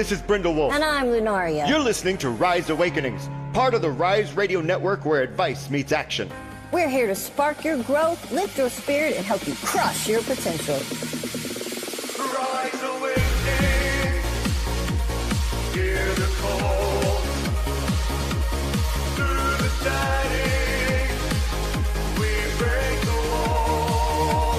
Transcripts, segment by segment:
this is Brindlewolf. And I'm Lunaria. You're listening to Rise Awakenings, part of the Rise Radio Network where advice meets action. We're here to spark your growth, lift your spirit, and help you crush your potential. Rise awakening, hear the call. Through the static, we break the wall.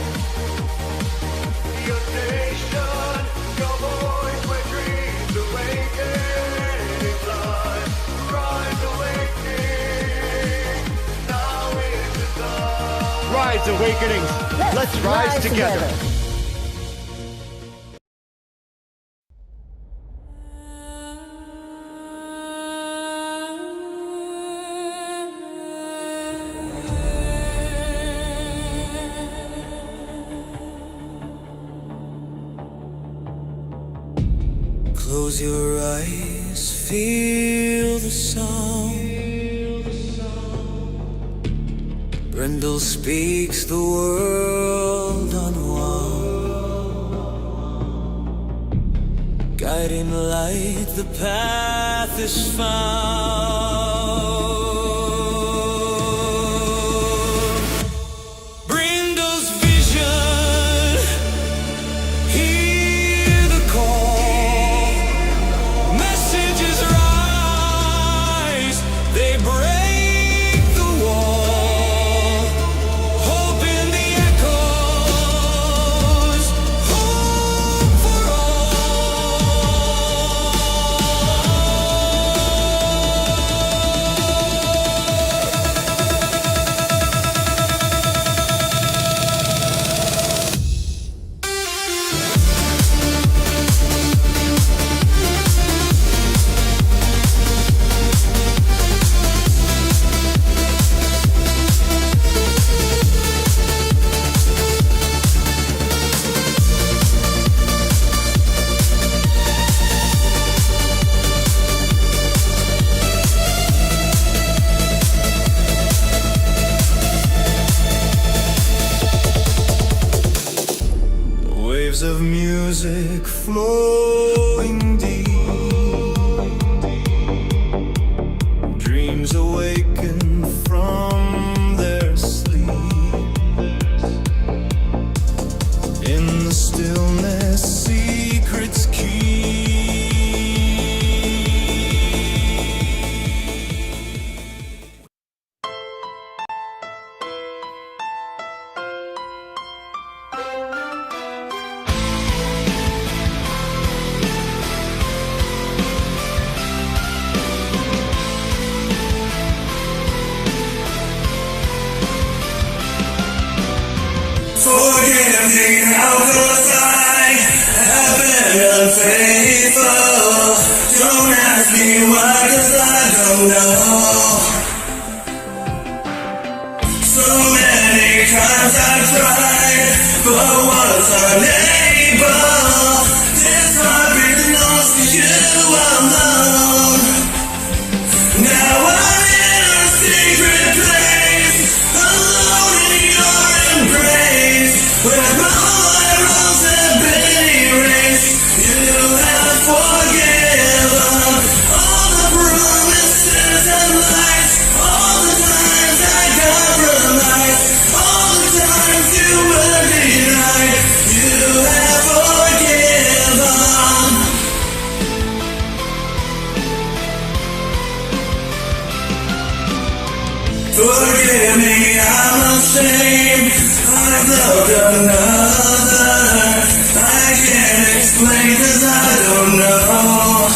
Your station, your voice, where dreams awaken in blood. Rise awakening, now is the time. Rise Awakenings, let's rise together. Close your eyes, feel the sound. Brindle speaks the world unwound. Guiding light, the path is found. Brindle's vision, hear the call. Messages rise, they break the wall. Hope in the echoes, hope for waves of music flowing deep. Dreams awaken from their sleep. In the stillness, secrets keep. Forgive me now, 'cause I have been unfaithful. Don't ask me why, 'cause I don't know. So many times I've tried, but was unable. This heart belongs to you alone. Now I'm in a secret place, alone in your embrace. Where all my wrongs have been erased, you have forgiven all the promises and lies, all the times I compromised, all the times you were denied. You have forgiven. Forgive me, I'm ashamed. I've loved another. I can't explain 'cause I don't know.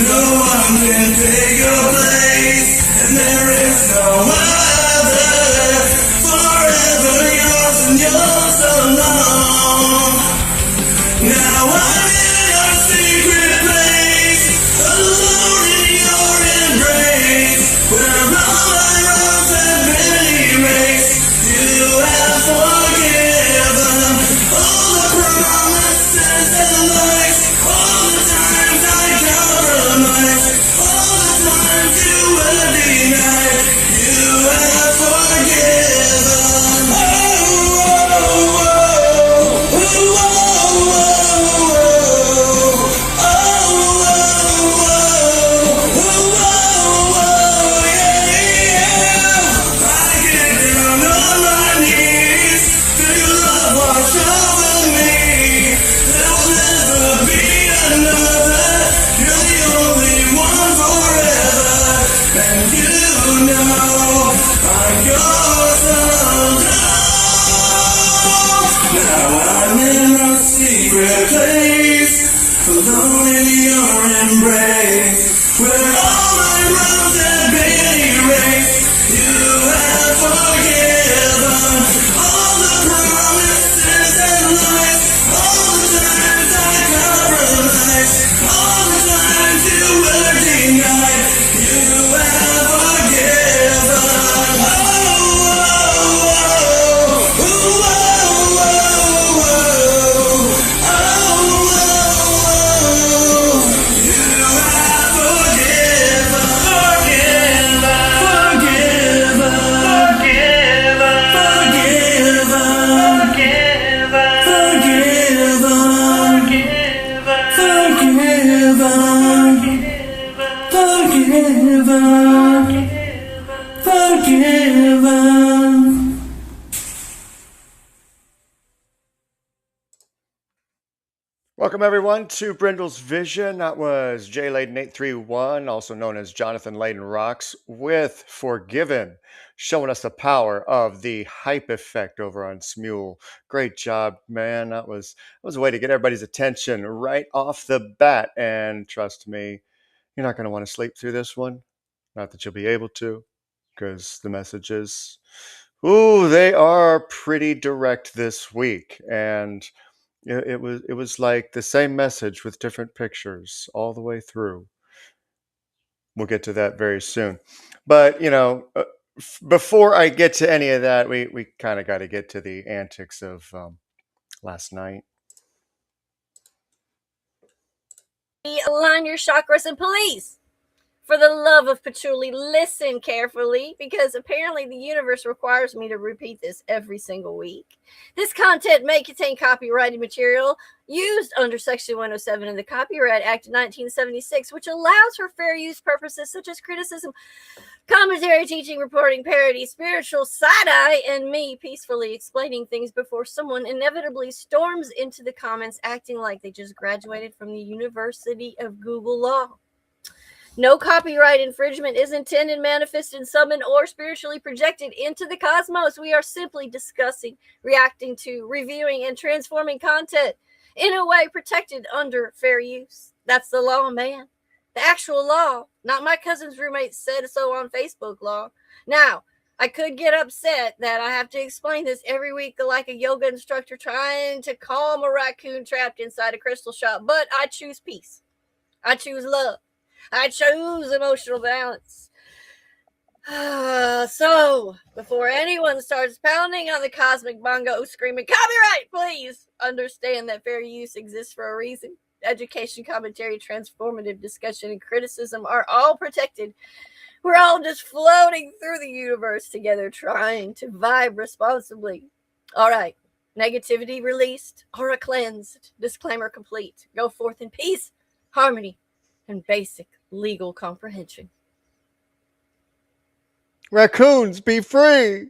No one can take your place, and there is no other. Forever yours and yours alone. Now I'm in a secret place, alone in your embrace. Where all my wrongs have been erased, you have forgiven all the promises and lies, all the times I compromised, all the times you were denied. You have another. You're the only one forever. And you know I'm yours alone. Now I'm in a secret place, alone in your embrace, where all my wrongs have been erased. You have forgiven all the promises and lies, all the times I compromised, all the times you were denied. You have forgiven. Oh, oh, oh, oh, oh, oh, oh, oh. You have forgiven, forgiven, forgiven. Welcome, everyone, to Brindle's Vision. That was J. Layden 831, also known as Jonathan Layden Rocks, with Forgiven, showing us the power of the hype effect over on Smule. Great job, man. That was a way to get everybody's attention right off the bat. And trust me, you're not going to want to sleep through this one. Not that you'll be able to, because the messages, they are pretty direct this week. And it was like the same message with different pictures all the way through. We'll get to that very soon. But, before I get to any of that, we kind of got to get to the antics of last night. Align your chakras, and please, for the love of patchouli, listen carefully, because apparently the universe requires me to repeat this every single week. This content may contain copyrighted material used under Section 107 of the Copyright Act of 1976, which allows for fair use purposes such as criticism, commentary, teaching, reporting, parody, spiritual side-eye, and me peacefully explaining things before someone inevitably storms into the comments acting like they just graduated from the University of Google Law. No copyright infringement is intended, manifested, summoned, or spiritually projected into the cosmos. We are simply discussing, reacting to, reviewing, and transforming content in a way protected under fair use. That's the law, man. The actual law, not my cousin's roommate said so on Facebook law. Now, I could get upset that I have to explain this every week like a yoga instructor trying to calm a raccoon trapped inside a crystal shop, but I choose peace. I choose love. I chose emotional balance. So, before anyone starts pounding on the cosmic bongo screaming, copyright, please understand that fair use exists for a reason. Education, commentary, transformative discussion, and criticism are all protected. We're all just floating through the universe together, trying to vibe responsibly. All right. Negativity released, aura cleansed, disclaimer complete. Go forth in peace, harmony, and basic legal comprehension. Raccoons, be free!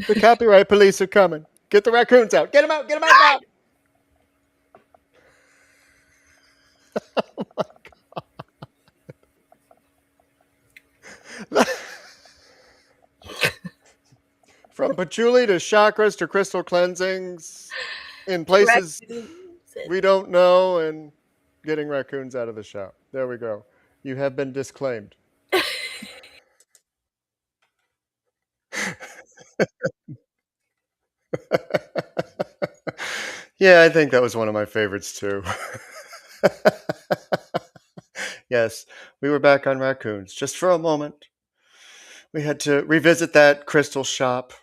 The copyright police are coming. Get the raccoons out. Get them out. Get them out now. Oh my God. From patchouli to chakras to crystal cleansings in places we don't know, and getting raccoons out of the shop. There we go. You have been disclaimed. Yeah, I think that was one of my favorites too. Yes, we were back on raccoons just for a moment. We had to revisit that crystal shop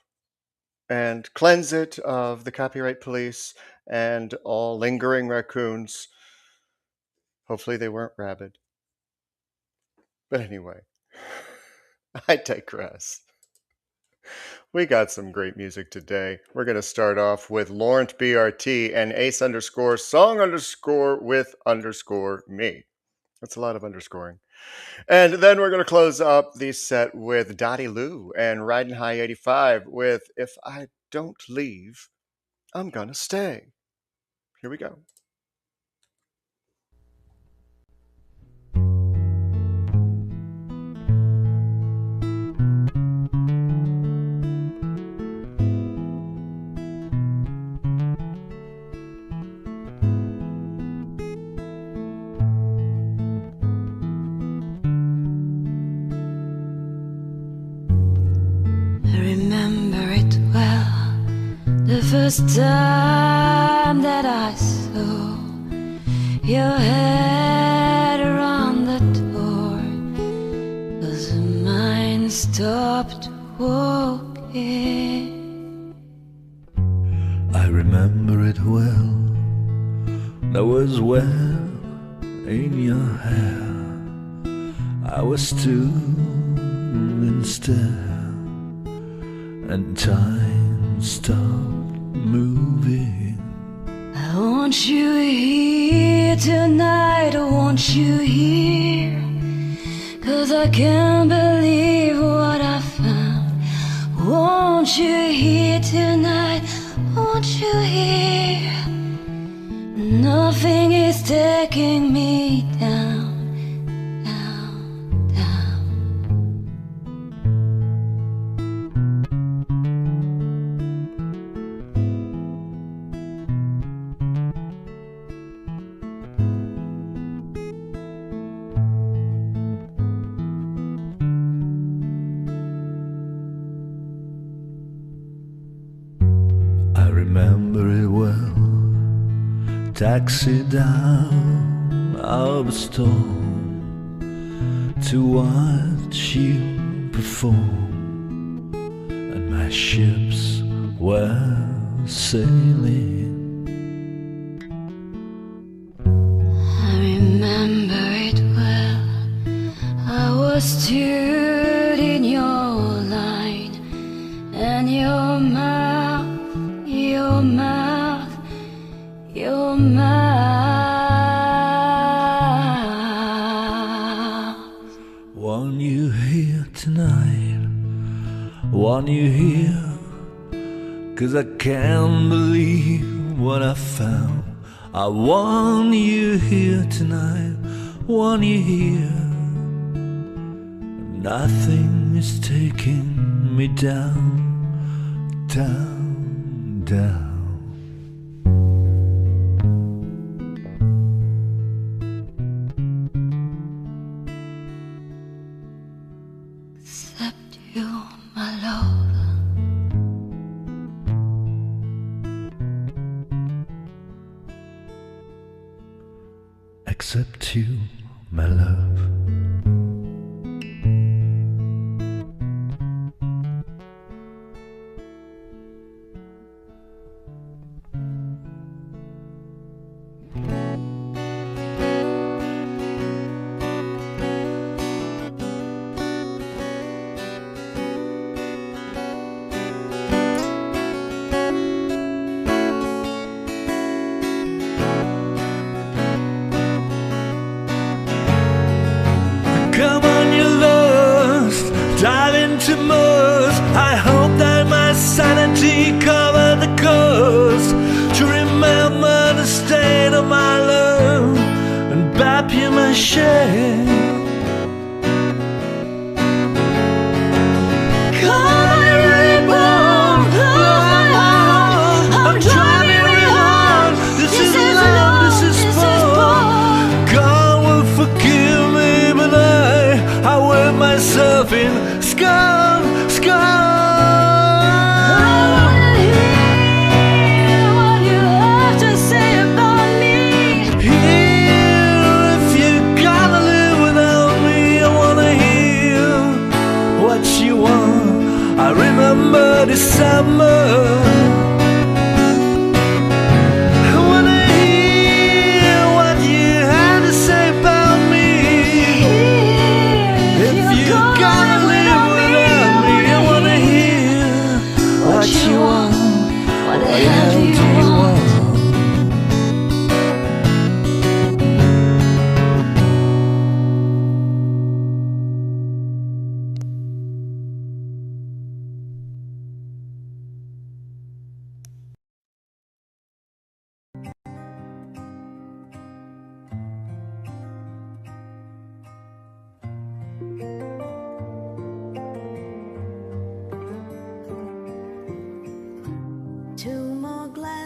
and cleanse it of the copyright police and all lingering raccoons. Hopefully they weren't rabid. But anyway, I digress. We got some great music today. We're going to start off with Laurent BRT and Ace_song_ with _me. That's a lot of underscoring. And then we're going to close up the set with Dottie Lou and Riding High 85 with If I Don't Leave, I'm Gonna Stay. Here we go. The first time that I saw your head around the door, 'cause mine stopped walking. I remember it well. There was well in your hair. I was stood still, and time stopped moving. I want you here tonight, I want you here, 'cause I can't believe what I found. I want you here tonight, I want you here. Nothing is taking me down, down, down. I remember it well. Taxi down our storm to watch you perform, and my ships were sailing. I remember it well. I was stood in your line, and your mouth, your mouth, your mouth. Want you here tonight, want you here, 'cause I can't believe what I found. I want you here tonight, want you here. Nothing is taking me down, down, down. Except you, my love. Except you, my love. Come on, you lost, dive into Mars. I hope that my sanity covered the cost to remember the state of my love and papier mache. I'm driving really hard. This is love, this is fun. God will forgive me, but I wear myself in scum, scum. I wanna hear what you have to say about me. Here, if you gotta live without me, I wanna hear what you want. I remember December. I wanna hear what you had to say about me. If you gotta live without me, I wanna hear what you want. What the What hell hell do do you you want? want?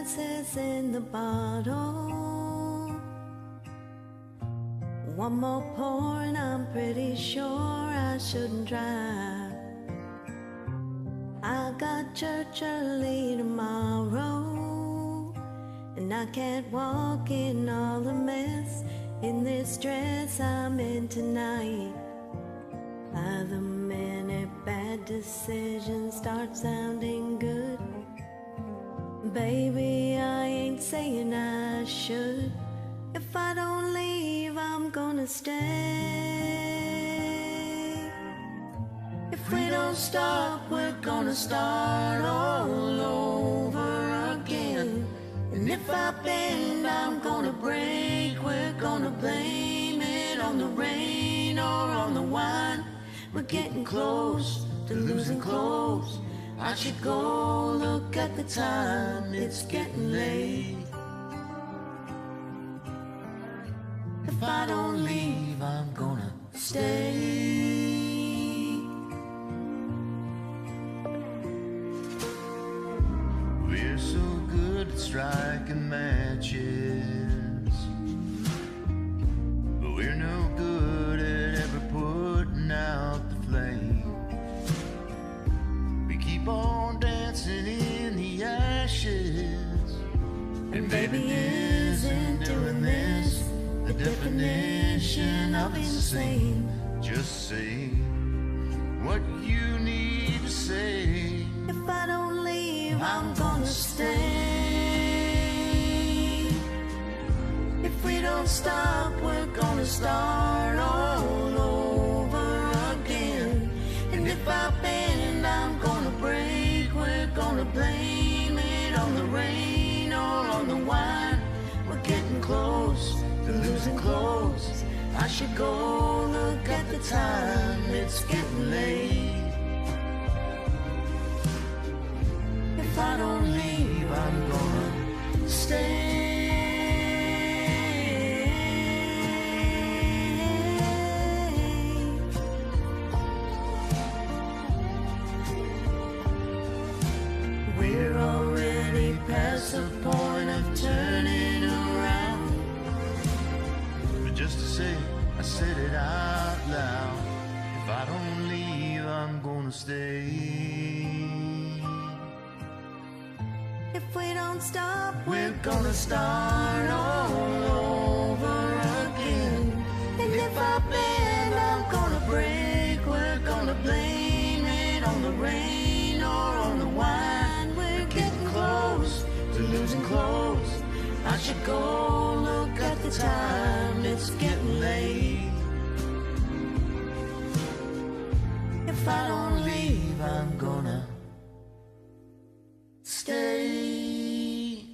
glasses in the bottle. One more pour and I'm pretty sure I shouldn't drive. I got church early tomorrow, and I can't walk in all the mess in this dress I'm in tonight. By the minute bad decisions start sounding good, baby, I ain't saying I should. If I don't leave, I'm gonna stay. If we don't stop, we're gonna start all over again. And if I bend, I'm gonna break. We're gonna blame it on the rain or on the wine. We're getting close to losing clothes. I should go look at the time, it's getting late. If I don't leave, I'm gonna stay. We're so good at striking matches, but we're no good at ever putting out the flame. We keep on dancing in the ashes, and baby, isn't doing this the definition of it's the same? Just say what you need to say. If I don't leave, I'm gonna stay. If we don't stop, we're gonna start all over again. And if I bend, I'm gonna break. We're gonna blame it on the rain or on the wine. We're getting close to losing clothes. I should go look at the time, it's getting late. If I don't leave, I'm gonna stay. We're already past the point of turning around. But just to say, I said it out loud. If I don't leave, I'm gonna stay. If we don't stop, we're gonna start all over again. And if I bend, I'm gonna break. We're gonna blame it on the rain or on the wine. We're getting close to losing clothes. I should go look at the time, it's getting late. If I don't leave, I'm gonna stay.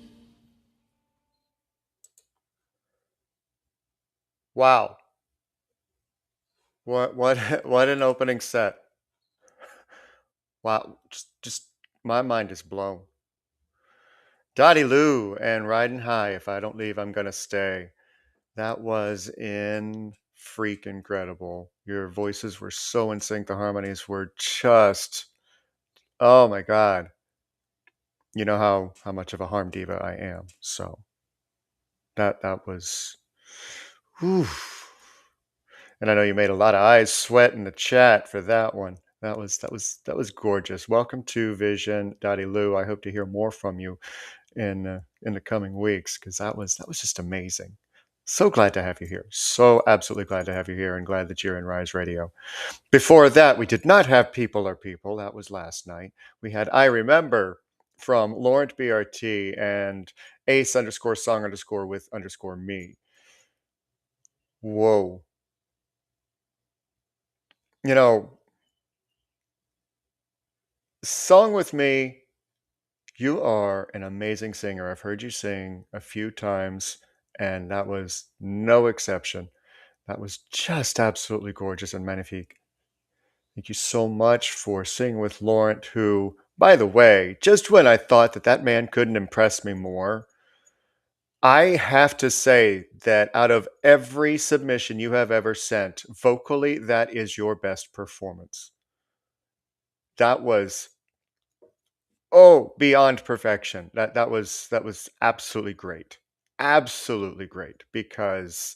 Wow. What an opening set. Wow. Just my mind is blown. Dottie Lou and Riding High. If I don't leave, I'm gonna stay. That was freak incredible. Your voices were so in sync. The harmonies were just, oh my God. You know how much of a harm diva I am. So that was, whew. And I know you made a lot of eyes sweat in the chat for that one. That was gorgeous. Welcome to Vision, Dottie Lou. I hope to hear more from you in the coming weeks, because that was just amazing. So glad to have you here. So absolutely glad to have you here, and glad that you're in Rise Radio. Before that, we did not have People Are People. That was last night. We had I Remember from Laurent BRT and Ace_song_with_me. Whoa. You know, Song With Me, you are an amazing singer. I've heard you sing a few times, and that was no exception. That was just absolutely gorgeous and magnifique. Thank you so much for singing with Laurent, who, by the way, just when I thought that man couldn't impress me more, I have to say that out of every submission you have ever sent, vocally, that is your best performance. That was Oh, beyond perfection. That was absolutely great. Absolutely great because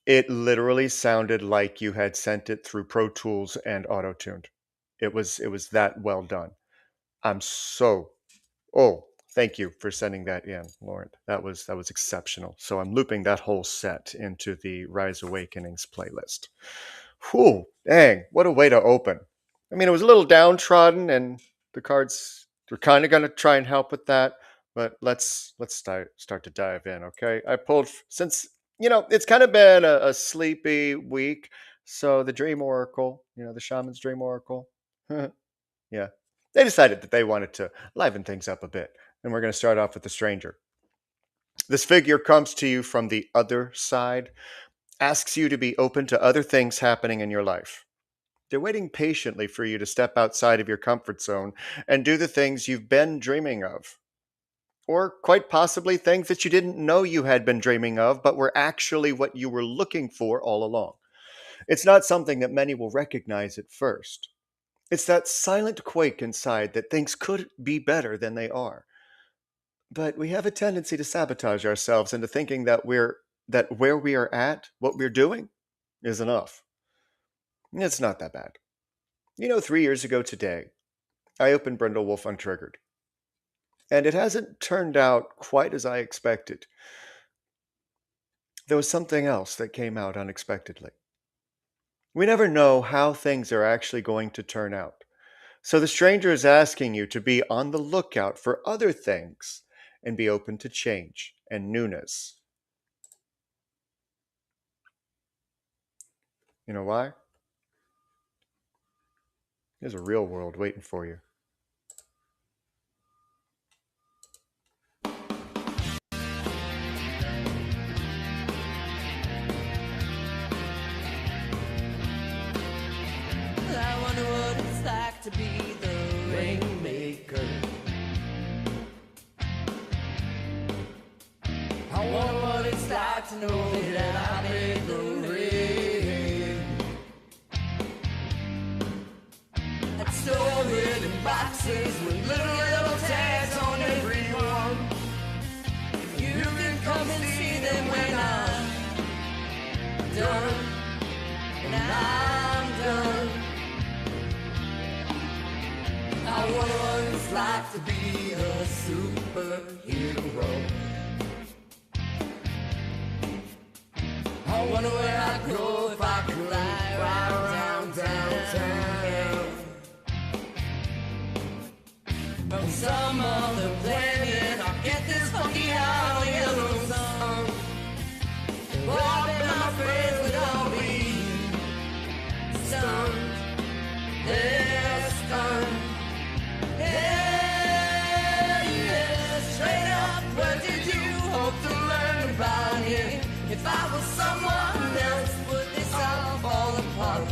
it literally sounded like you had sent it through Pro Tools and auto-tuned. It was that well done. I'm so Oh, thank you for sending that in, Lauren. That was exceptional. So I'm looping that whole set into the Rise Awakenings playlist. Whew, dang, what a way to open. I mean, it was a little downtrodden, and the cards were kind of going to try and help with that. But let's start to dive in, okay? I pulled since it's kind of been a sleepy week. So the Dream Oracle, the Shaman's Dream Oracle. Yeah. They decided that they wanted to liven things up a bit. And we're going to start off with the stranger. This figure comes to you from the other side, asks you to be open to other things happening in your life. They're waiting patiently for you to step outside of your comfort zone and do the things you've been dreaming of. Or quite possibly things that you didn't know you had been dreaming of, but were actually what you were looking for all along. It's not something that many will recognize at first. It's that silent quake inside that things could be better than they are. But we have a tendency to sabotage ourselves into thinking that where we are at, what we're doing, is enough. It's not that bad. 3 years ago today, I opened Brindlewolf untriggered. And it hasn't turned out quite as I expected. There was something else that came out unexpectedly. We never know how things are actually going to turn out. So the stranger is asking you to be on the lookout for other things and be open to change and newness. You know why? There's a real world waiting for you. I wonder what it's like to be the rainmaker. I wonder what it's like to know that I made the rain. I'd store it in boxes with little yellow tags on every one. You can come and see them when I'm done. And I'm done. I wonder what it's like to be a superhero. I wonder where I'd go if I could fly right around downtown. From some other planet, I'll get this funky out yellow sun. Well, I bet my friends would all be stunned. They're stunned. Yeah, straight up, what did you hope to learn about him? If I was someone else, would this all fall apart?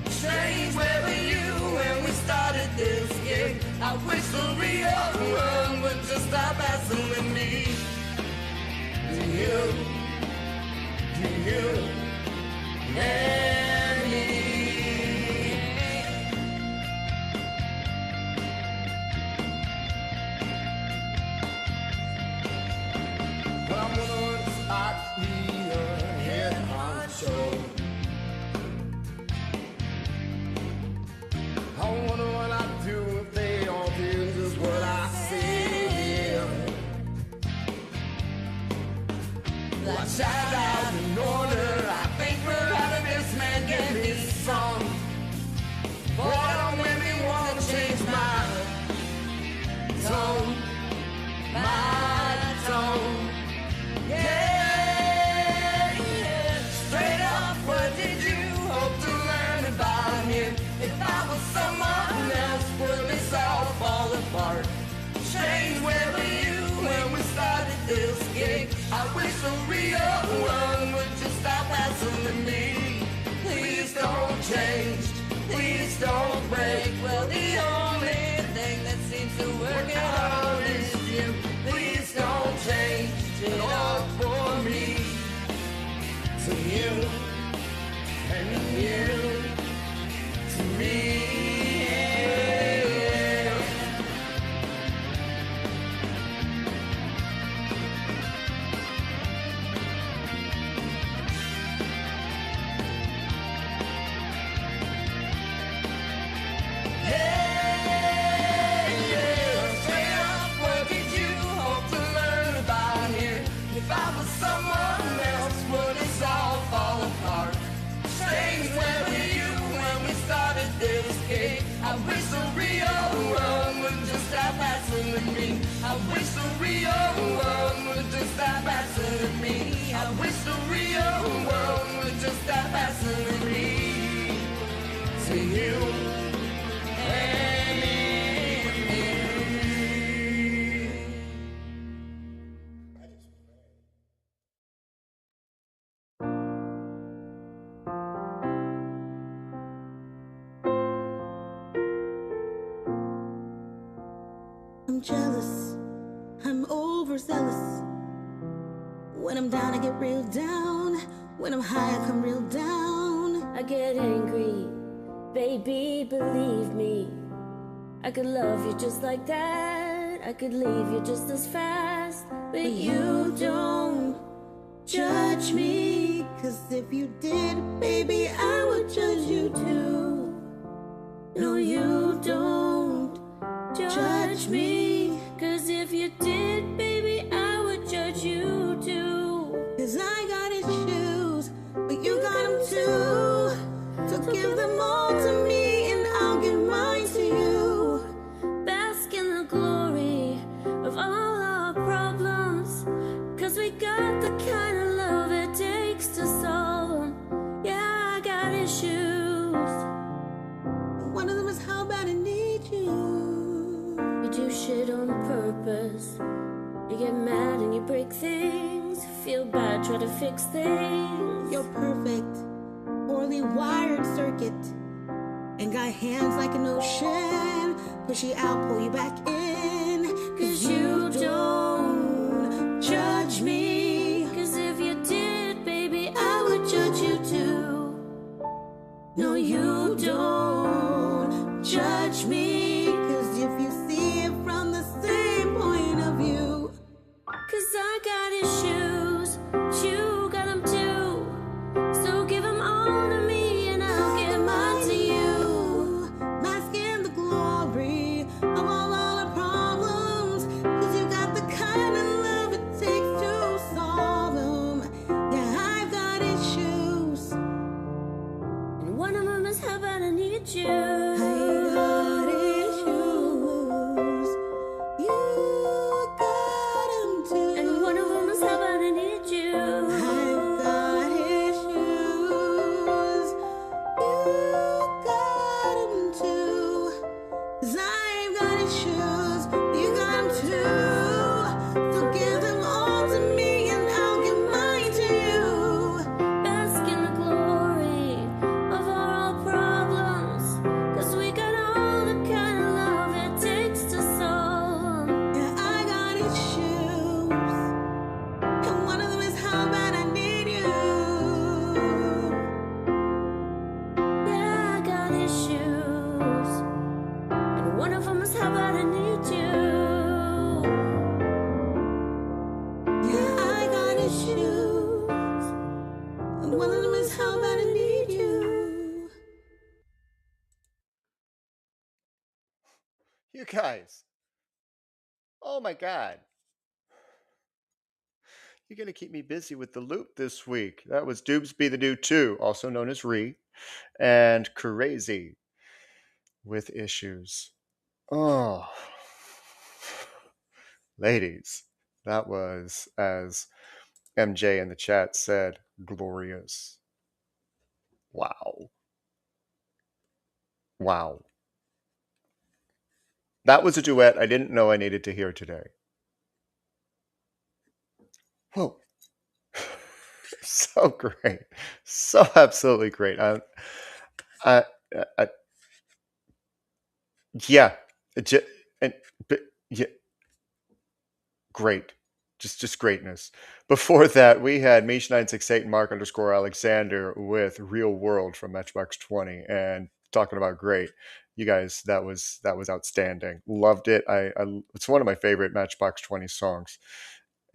Strange, where were you when we started this game? I wish the real world would just stop hassling me. Do you and me? Well, I'm gonna start me a head honcho. I wonder what I'd do if they all did just what I said. Like shout out in order, I think we're out of this, man, get me some. Boy, don't make me wanna change my tone. My tone. Yeah, straight up, what did you hope to learn about him? If I was someone else, would this all fall apart? Strange, where were you when we started this game? I wish the real world would just stop hassling me. Please don't change, please don't break. Well, the only thing that seems to work out is you. Please don't change it all for me. To you and you to me. I wish the real world would just stop answering me. I wish the real world would just stop answering me. To you and me. I'm jealous, I'm overzealous. When I'm down, I get real down. When I'm high, I come real down. I get angry, baby, believe me. I could love you just like that. I could leave you just as fast. But you don't Judge me, 'cause if you did, baby, I would judge you too. No, you don't judge me. 'Cause if you did, baby, I would judge you too. 'Cause I got issues, but you got them too. So give them all to me and I'll give mine to you. Bask in the glory of all our problems. 'Cause we got the kind of love it takes to solve them. Yeah, I got issues. One of them is how bad I need you. You do shit on purpose. You get mad and you break things. Feel bad, try to fix things. You're perfect, poorly wired circuit. And got hands like an ocean. Push you out, pull you back in. 'Cause you don't Judge me. 'Cause if you did, baby, I would judge you too. No, you don't Judge me, 'cause if you see it from the same point of view. 'Cause I got issues, but you got them too. So give them all to me and I'll give mine to you. Bask in the glory of all our problems. 'Cause you got the kind of love it takes to solve them. Yeah, I've got issues. And one of them is how bad I need you. I got issues. You got them too. And one of them is how bad I need you. I've got issues. You got them too. 'Cause I've got issues. You got them too. So give them all to me and I'll give mine to you. Bask in the glory of all our problems. 'Cause we got all the kind of love it takes to solve 'em. Yeah, I got issues. And one of them is how bad I need you. Yeah, I got issues. And one of them is how bad I need you. Yeah, I got issues. And one of them is how bad I need you. You guys. Oh my God. You're going to keep me busy with the loop this week. That was Doobsby the Dude 2, also known as Ree, and Crazy with Issues. Oh, ladies, that was, as MJ in the chat said, glorious. Wow. Wow. That was a duet I didn't know I needed to hear today. Whoa. So great. So absolutely great. I, I, yeah. And, but, yeah. Great. Just greatness. Before that, we had Mish968 and Mark_Alexander with Real World from Matchbox 20 and talking about great. You guys, that was outstanding. Loved it. It's one of my favorite Matchbox 20 songs.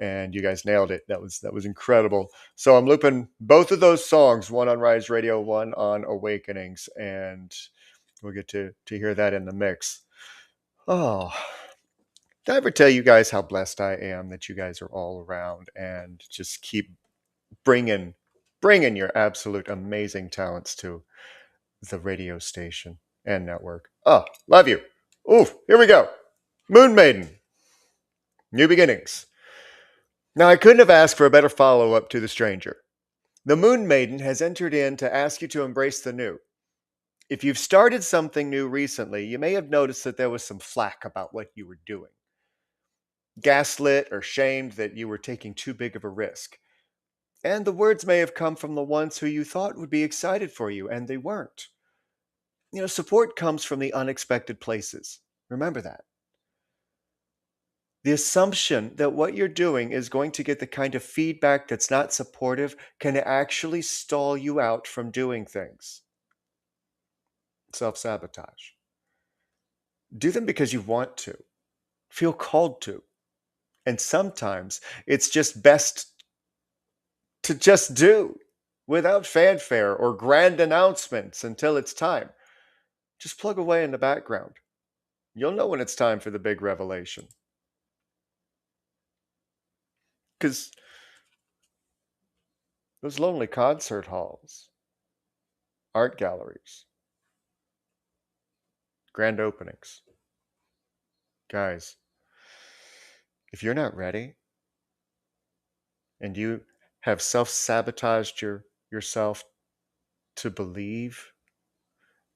And you guys nailed it. That was incredible. So I'm looping both of those songs, one on Rise Radio, one on Awakenings, and we'll get to hear that in the mix. Oh, did I ever tell you guys how blessed I am that you guys are all around and just keep bringing your absolute amazing talents to the radio station and network? Oh, love you. Ooh, here we go. Moon Maiden. New beginnings. Now, I couldn't have asked for a better follow-up to The Stranger. The Moon Maiden has entered in to ask you to embrace the new. If you've started something new recently, you may have noticed that there was some flack about what you were doing. Gaslit or shamed that you were taking too big of a risk. And the words may have come from the ones who you thought would be excited for you, and they weren't. Support comes from the unexpected places. Remember that. The assumption that what you're doing is going to get the kind of feedback that's not supportive can actually stall you out from doing things. Self-sabotage. Do them because you want to, feel called to. And sometimes it's just best to just do without fanfare or grand announcements until it's time. Just plug away in the background. You'll know when it's time for the big revelation. Because those lonely concert halls, art galleries, grand openings. Guys, if you're not ready and you have self-sabotaged yourself to believe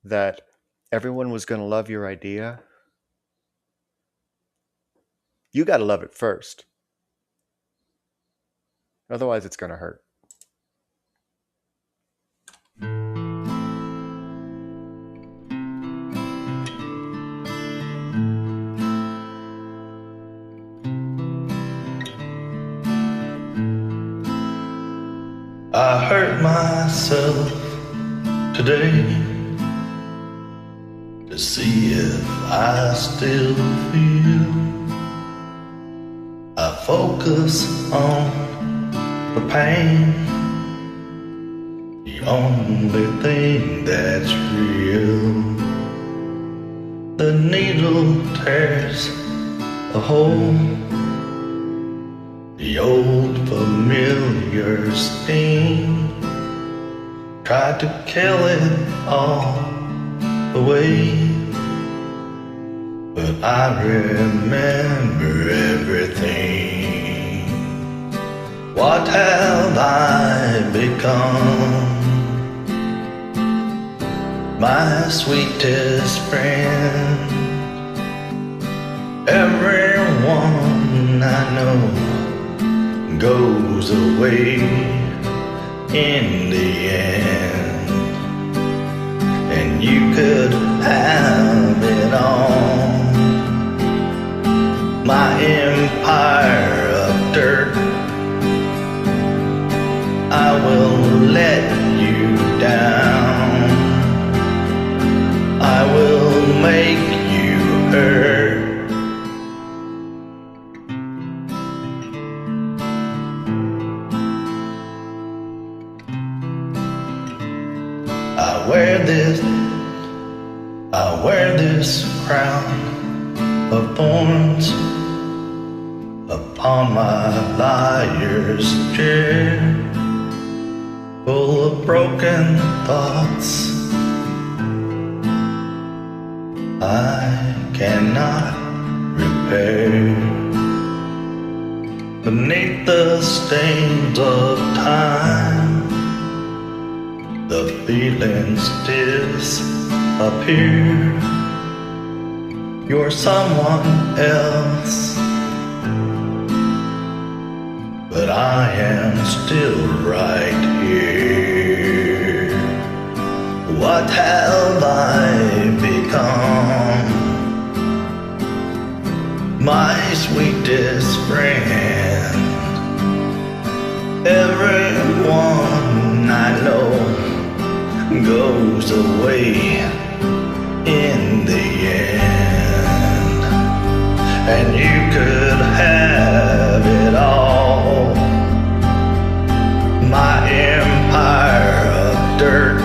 that everyone was going to love your idea, you got to love it first. Otherwise, it's going to hurt. I hurt myself today to see if I still feel. I focus on the pain, the only thing that's real. The needle tears a hole, the old familiar sting. Tried to kill it all away, but I remember everything. What have I become? My sweetest friend. Everyone I know goes away in the end, and you could have it all. My empire of dirt, I will let you down. I will make you hurt. I wear this crown of thorns upon my liar's chair, full of broken thoughts I cannot repair. Beneath the stains of time, the feelings disappear. You're someone else, but I am still right here. What have I become? My sweetest friend. Everyone I know goes away in the end, and you could have it all. My empire of dirt,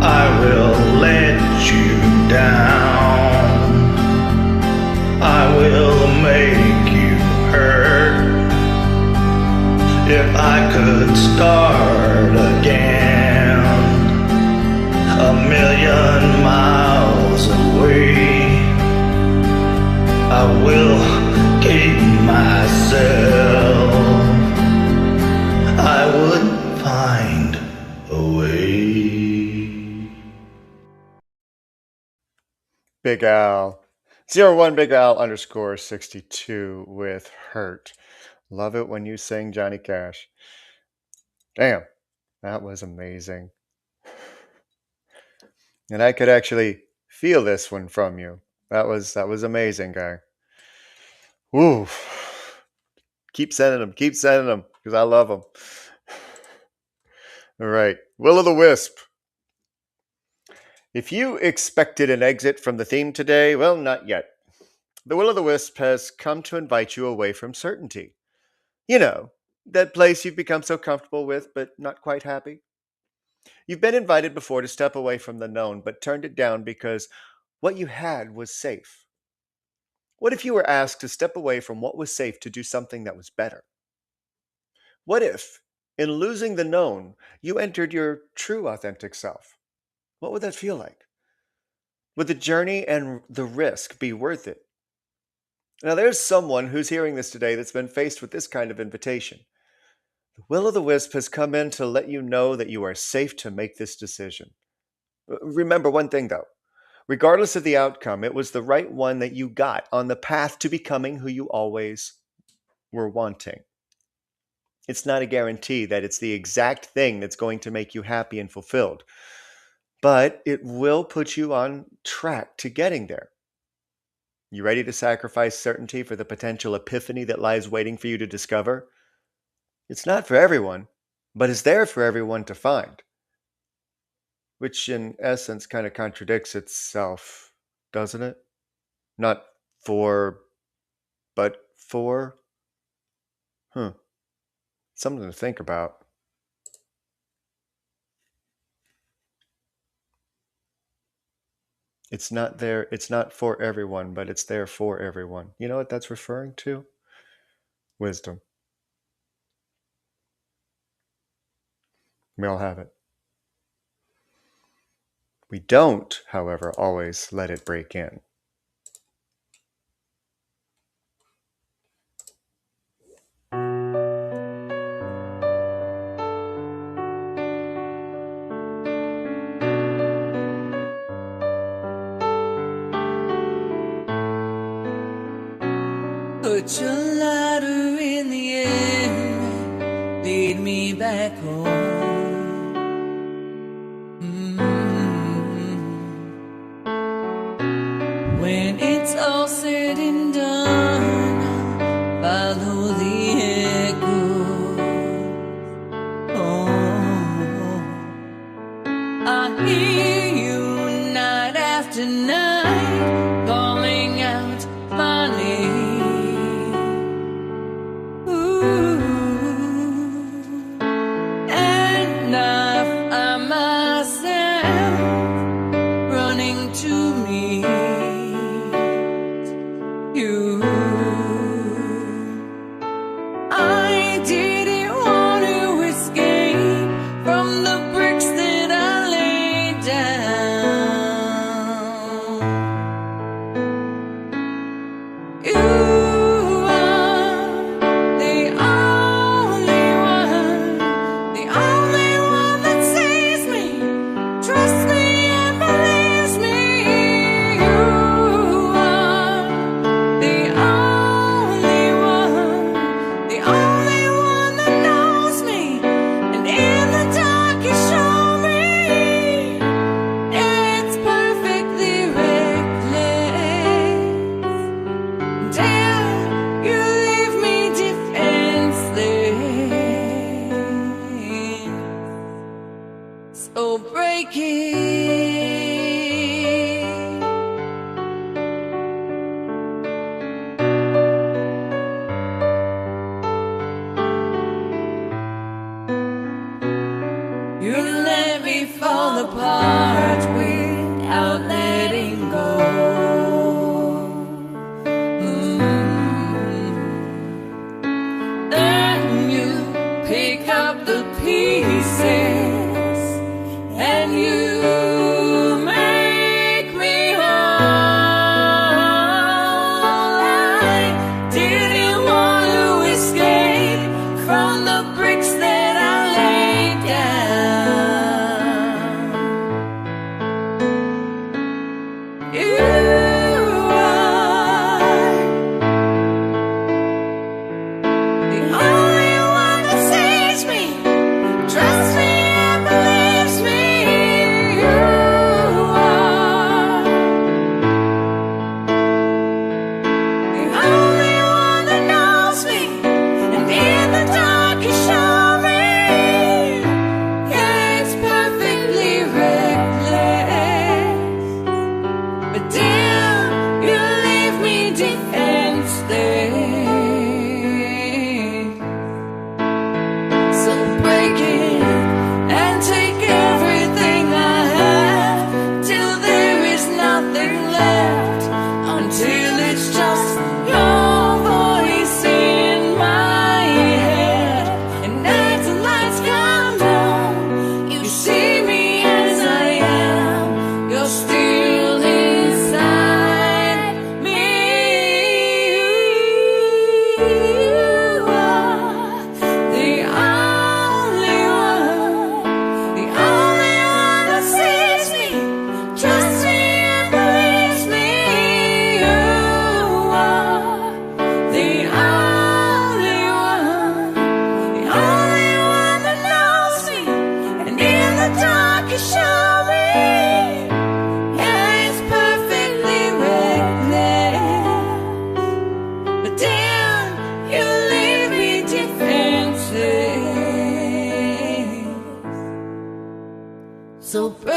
I will let you down. I will make you hurt. If I could start again, 1,000,000 miles away, I will keep myself. I would find a way. Big Al. 01 Big Al underscore 62 with Hurt. Love it when you sing Johnny Cash. Damn, that was amazing. And I could actually feel this one from you. That was amazing, guy. Woo. Keep sending them, because I love them. All right, Will o' the Wisp. If you expected an exit from the theme today, well, not yet. The Will o' the Wisp has come to invite you away from certainty. You know, that place you've become so comfortable with, but not quite happy. You've been invited before to step away from the known, but turned it down because what you had was safe. What if you were asked to step away from what was safe to do something that was better? What if, in losing the known, you entered your true authentic self? What would that feel like? Would the journey and the risk be worth it? Now, there's someone who's hearing this today that's been faced with this kind of invitation. The Will o' the Wisp has come in to let you know that you are safe to make this decision. Remember one thing, though. Regardless of the outcome, it was the right one that you got on the path to becoming who you always were wanting. It's not a guarantee that it's the exact thing that's going to make you happy and fulfilled, but it will put you on track to getting there. You ready to sacrifice certainty for the potential epiphany that lies waiting for you to discover? It's not for everyone, but it's there for everyone to find. Which in essence kind of contradicts itself, doesn't it? Not for, but for? Something to think about. It's not there, it's not for everyone, but it's there for everyone. You know what that's referring to? Wisdom. We all have it. We don't, however, always let it break in. Put your ladder in the air, lead me back home. When it's all said and done, follow the echo. Oh, I hear you night after night calling out my name.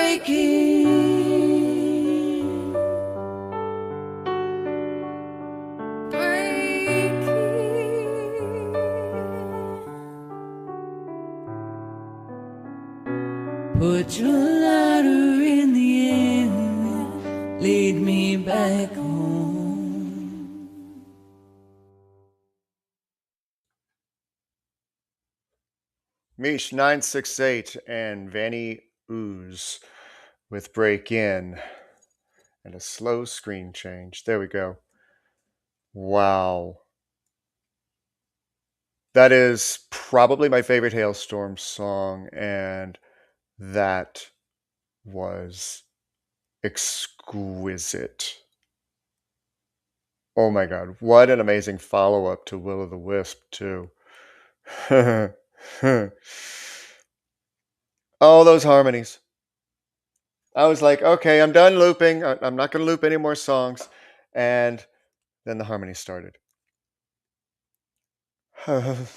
breaking, put your ladder in the air, lead me back home. Mish 968 and Vanny Ooze with Break In and a slow screen change. There we go. Wow. That is probably my favorite Hailstorm song, and that was exquisite. Oh my god, what an amazing follow-up to Will o' the Wisp, too. Oh, those harmonies. I was like, okay, I'm done looping. I'm not going to loop any more songs. And then the harmony started. and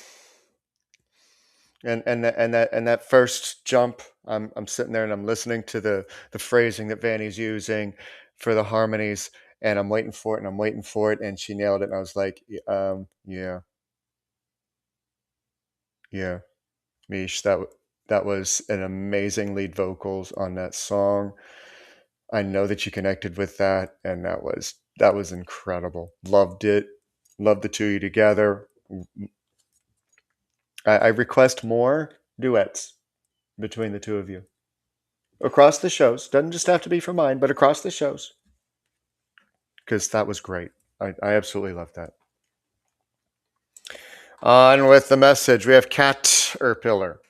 that first jump, I'm sitting there and I'm listening to the phrasing that Vanny's using for the harmonies, and I'm waiting for it and I'm waiting for it, and she nailed it. And I was like, yeah, Mish, that was an amazing lead vocals on that song. I know that you connected with that, and that was incredible. Loved it. Loved the two of you together. I request more duets between the two of you across the shows. Doesn't just have to be for mine, but across the shows, because that was great. I absolutely loved that. On with the message, we have Caterpillar.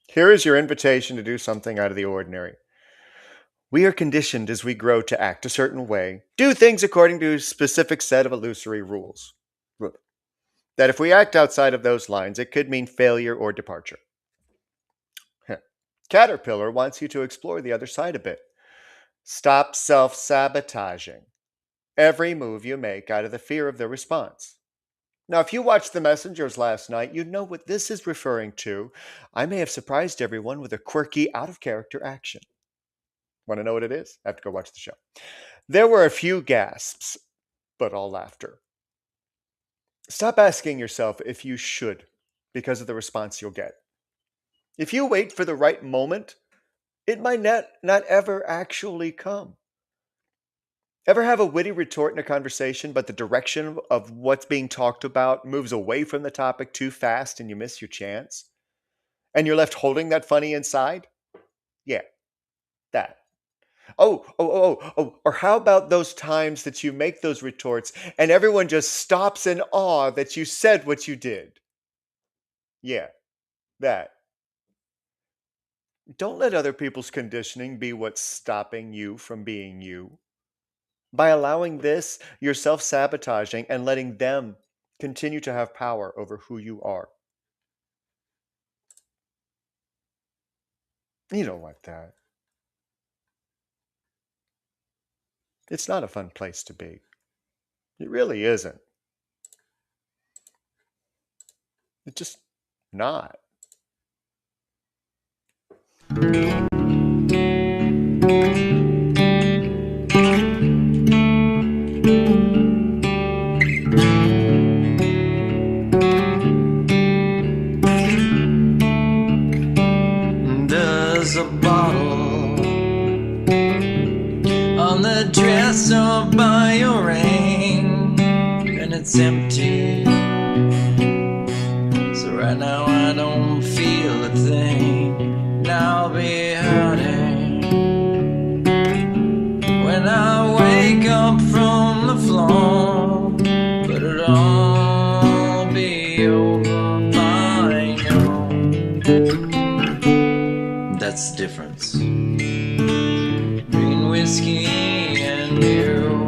Here is your invitation to do something out of the ordinary. We are conditioned as we grow to act a certain way, do things according to a specific set of illusory rules. That if we act outside of those lines, it could mean failure or departure. Caterpillar wants you to explore the other side a bit. Stop self-sabotaging every move you make out of the fear of the response. Now, if you watched The Messengers last night, you know what this is referring to. I may have surprised everyone with a quirky, out-of-character action. Want to know what it is? I have to go watch the show. There were a few gasps, but all laughter. Stop asking yourself if you should, because of the response you'll get. If you wait for the right moment, it might not ever actually come. Ever have a witty retort in a conversation, but the direction of what's being talked about moves away from the topic too fast and you miss your chance? And you're left holding that funny inside? Yeah, that. Oh, or how about those times that you make those retorts and everyone just stops in awe that you said what you did? Yeah, that. Don't let other people's conditioning be what's stopping you from being you. By allowing this, you're self-sabotaging and letting them continue to have power over who you are. You don't want that. It's not a fun place to be. It really isn't. It's just not. There's a bottle on the dresser by your ring, and it's empty. So right now I don't feel a thing. I'll be hurting when I wake up from the floor, but it'll all be over by now. That's the difference between whiskey and you.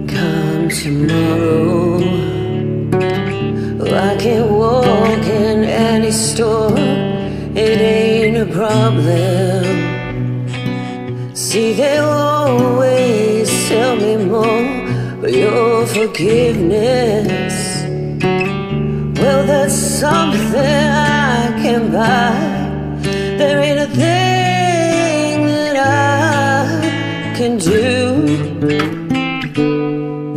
Come tomorrow, I can walk in any store, it ain't a problem. See, they'll always tell me more, but your forgiveness, well, know that's something I can buy. There ain't a thing that I can do.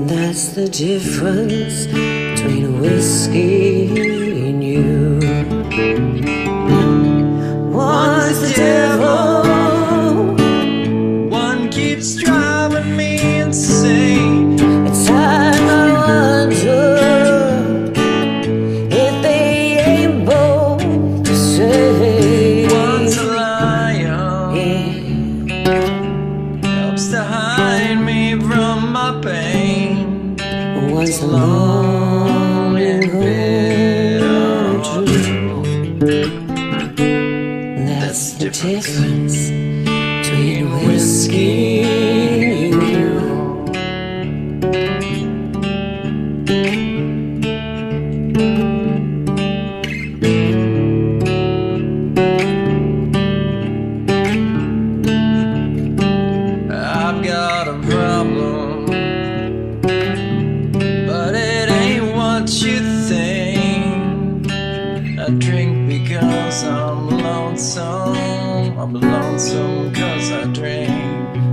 That's the difference between a whiskey and you. One's the devil, One keeps driving me insane. it's time I wonder if they ain't both the same. One's a lion, helps to hide me from my pain. One's a long and bitter truth. That's the difference between whiskey and you. I've got a problem, but it ain't what you think. I drink because I'm lonesome. I'm lonesome cause I drink.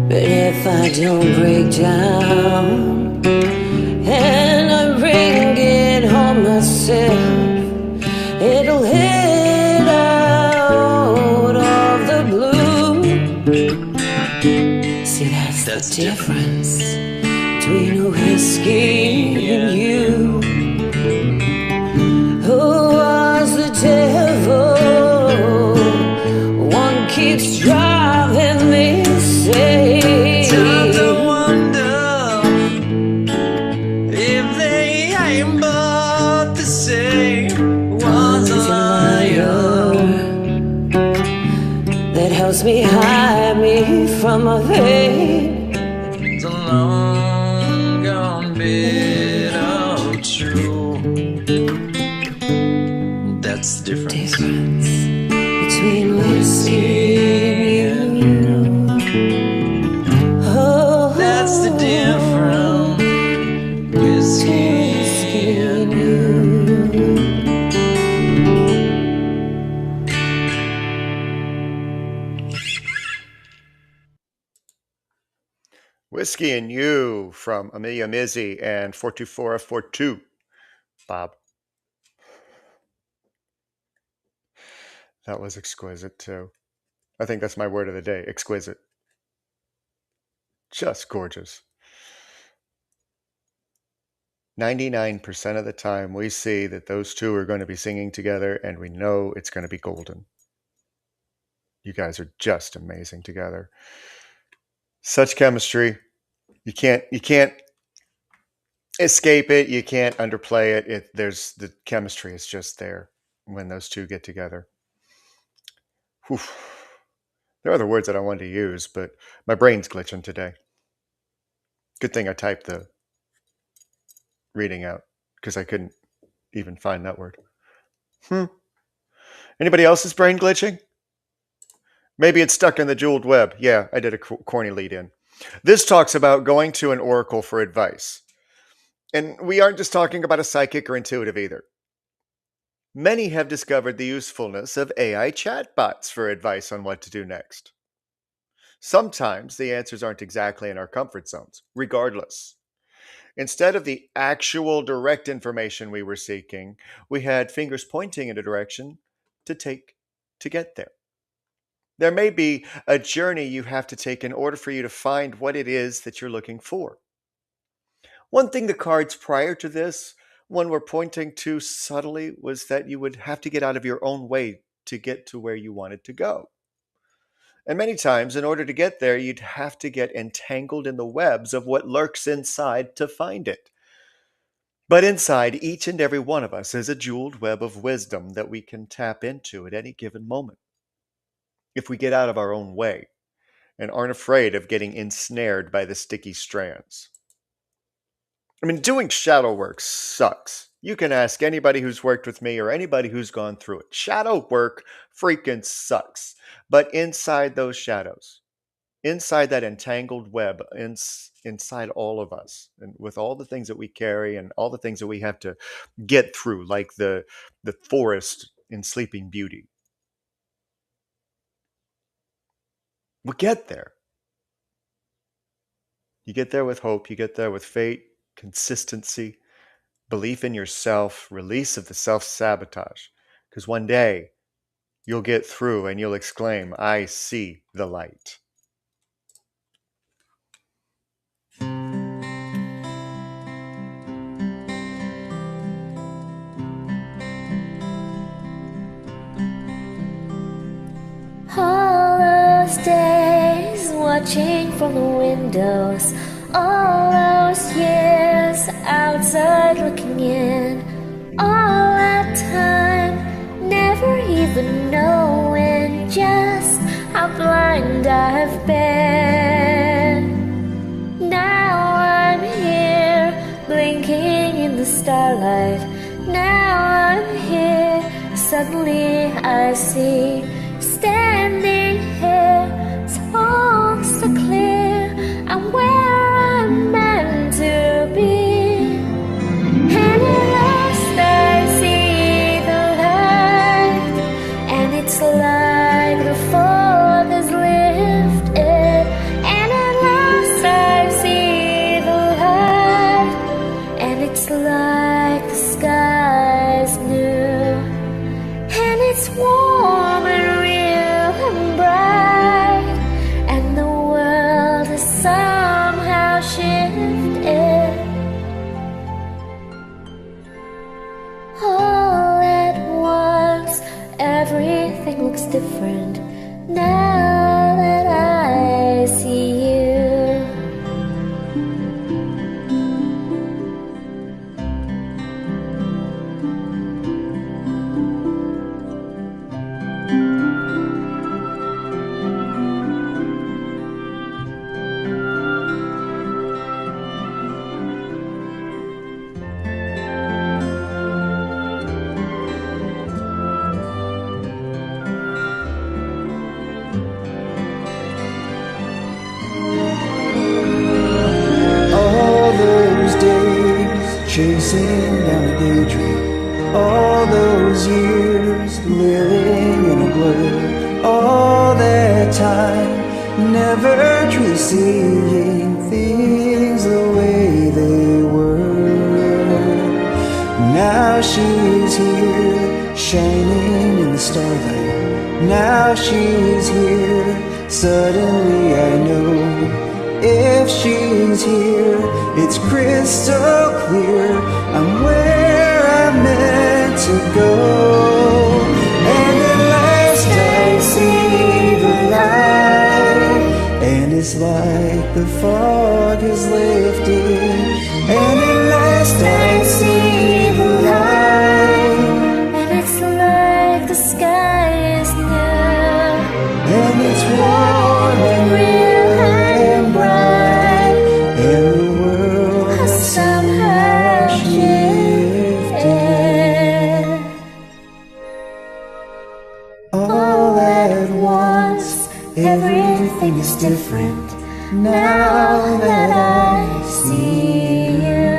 But if I don't break down and I bring it home myself, it'll hit out of the blue. See, that's the difference between a whiskey and you. Who was the devil? One keeps driving me insane. Time to wonder if they ain't both the same. One's a liar, That helps me hide me from my pain. it's a long gone bit of true. That's the difference. Between whiskey and you. Oh, That's the difference. Whiskey and Whiskey and You from Amelia Mizzy and 424F42. Bob. That was exquisite too. I think that's my word of the day. Exquisite. Just gorgeous. 99% of the time we see that those two are going to be singing together and we know it's going to be golden. You guys are just amazing together. Such chemistry. You can't escape it. You can't underplay it. There's the chemistry is just there when those two get together. Whew. There are other words that I wanted to use, but my brain's glitching today. Good thing I typed the reading out because I couldn't even find that word. Anybody else's brain glitching? Maybe it's stuck in the jeweled web. Yeah, I did a corny lead in. This talks about going to an oracle for advice. And we aren't just talking about a psychic or intuitive either. Many have discovered the usefulness of AI chatbots for advice on what to do next. Sometimes the answers aren't exactly in our comfort zones, regardless. Instead of the actual direct information we were seeking, we had fingers pointing in a direction to take to get there. There may be a journey you have to take in order for you to find what it is that you're looking for. One thing the cards prior to this one were pointing to subtly was that you would have to get out of your own way to get to where you wanted to go. And many times, in order to get there, you'd have to get entangled in the webs of what lurks inside to find it. But inside each and every one of us is a jeweled web of wisdom that we can tap into at any given moment. If we get out of our own way and aren't afraid of getting ensnared by the sticky strands. I mean, doing shadow work sucks. You can ask anybody who's worked with me or anybody who's gone through it. Shadow work freaking sucks. But inside those shadows, inside that entangled web, inside all of us, and with all the things that we carry and all the things that we have to get through, like the forest in Sleeping Beauty. We'll get there. You get there with hope, you get there with faith, consistency, belief in yourself, release of the self-sabotage. Because one day you'll get through and you'll exclaim, I see the light. All those days watching from the windows, all those years outside looking in, all that time never even knowing just how blind I've been. Now I'm here blinking in the starlight. Now I'm here, suddenly I see, standing here, it's all so clear, I'm where I'm meant to be. And at last I see the light, and it's like the fog is lifted. And at last I see the light, and it's like the sky's new, and it's warm and real and bright, and the world has somehow shifted. All at once, everything looks different now that I see you. All those days chasing down a daydream, all those years living in a blur, all that time never truly seeing things the way they were. Now she's here shining in the starlight. Now she's here, suddenly I know, if she's here, it's crystal clear, I'm where I'm meant to go. And at last I see the light, and it's like the fog is lifted. And at last I see the light, And it's like the sky is new, and it's warm and real and bright, and the world has somehow shifted. All at once, everything is different now that I see you.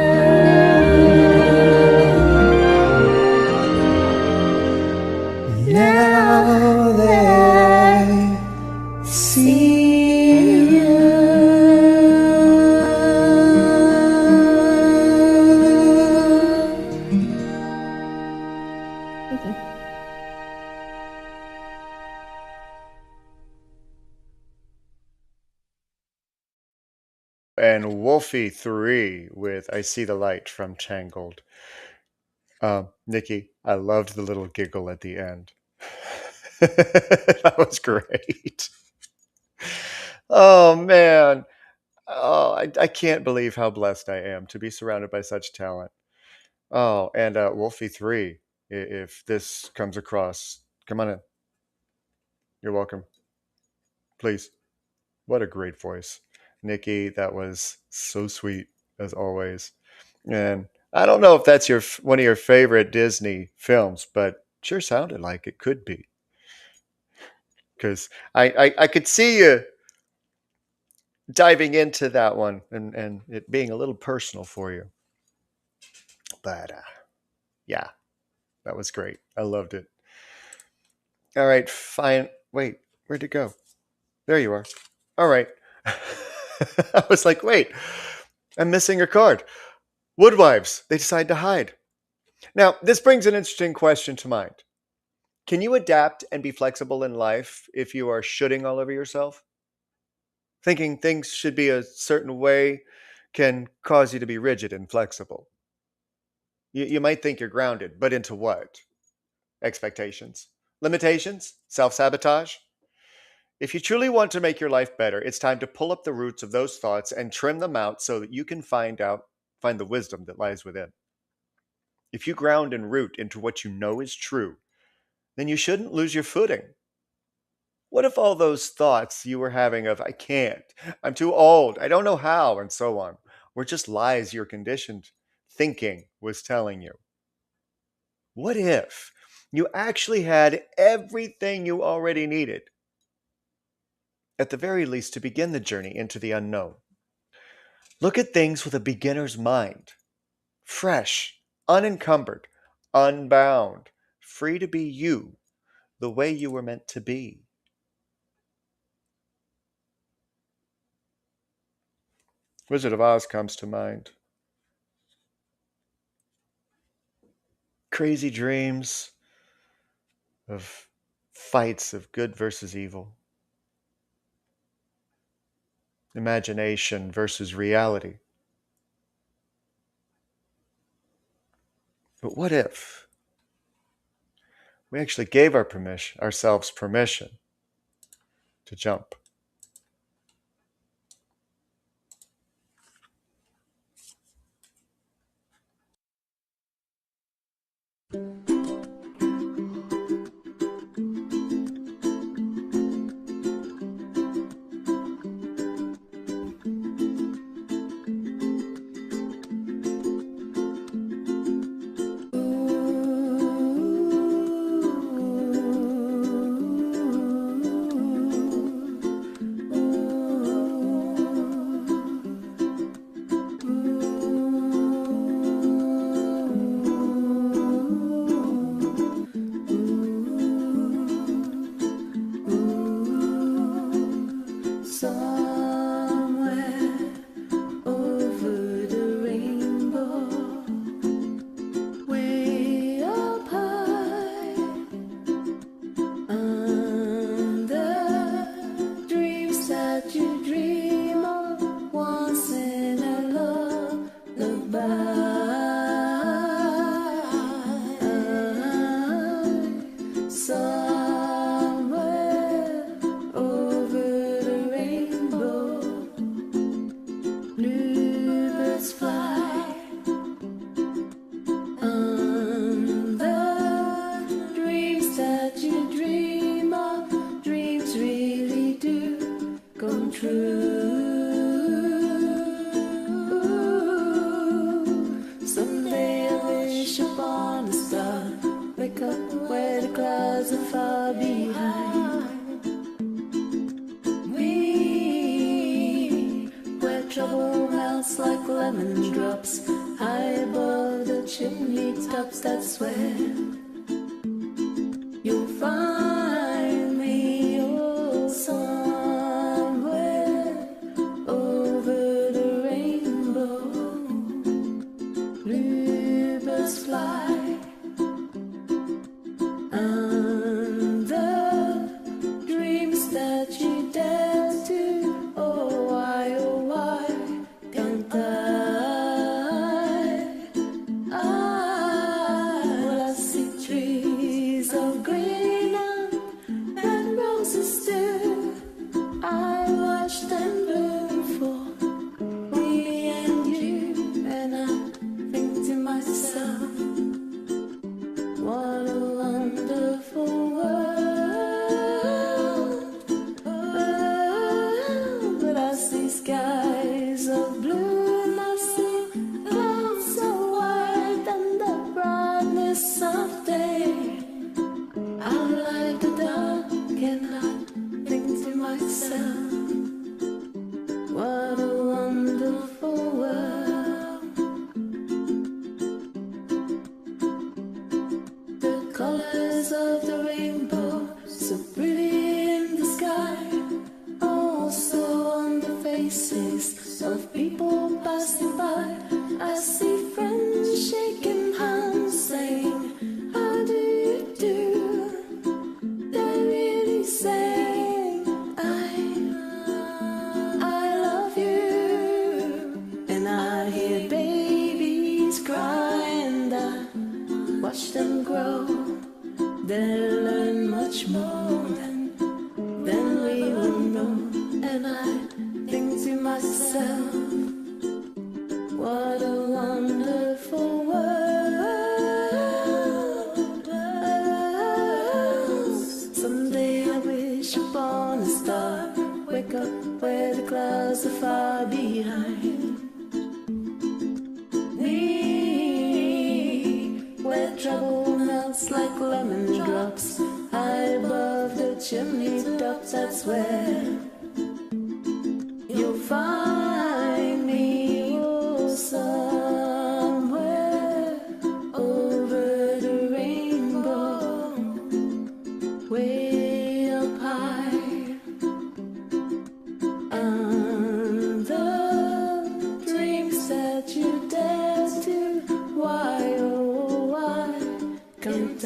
Now that I see you. And Wolfie 3 with I See the Light from Tangled. Nikki, I loved the little giggle at the end. That was great. Oh, man. Oh, I can't believe how blessed I am to be surrounded by such talent. Oh, and Wolfie 3, if this comes across, come on in. You're welcome. Please. What a great voice. Nikki, that was so sweet, as always. And I don't know if that's one of your favorite Disney films, but sure sounded like it could be. Because I could see you diving into that one and it being a little personal for you. But yeah, that was great. I loved it. All right, fine. Wait, where'd it go? There you are. All right. I was like, wait, I'm missing a card. Woodwives, they decide to hide. Now, this brings an interesting question to mind. Can you adapt and be flexible in life if you are shooting all over yourself? Thinking things should be a certain way can cause you to be rigid and flexible. You might think you're grounded, but into what? Expectations, limitations, self sabotage. If you truly want to make your life better, it's time to pull up the roots of those thoughts and trim them out so that you can find the wisdom that lies within. If you ground and root into what you know is true, then you shouldn't lose your footing. What if all those thoughts you were having of, I can't, I'm too old, I don't know how, and so on, were just lies your conditioned thinking was telling you? What if you actually had everything you already needed, at the very least, to begin the journey into the unknown? Look at things with a beginner's mind, fresh, unencumbered, unbound, free to be you, the way you were meant to be. Wizard of Oz comes to mind. Crazy dreams of fights of good versus evil, imagination versus reality. But what if we actually gave ourselves permission to jump? faces of people passing by. I see friends shaking hands, saying, how do you do? They're really saying, I love you. And I hear babies cry, and I watch them grow. They'll learn much more than we will know. And I think to myself, what a wonderful world. Someday I wish upon a star, wake up where the clouds are far behind me, where trouble melts like lemon drops high above the chimney top. That's where you'll find me, oh, somewhere over the rainbow, way up high, and the dreams that you dare to, why, oh, why can't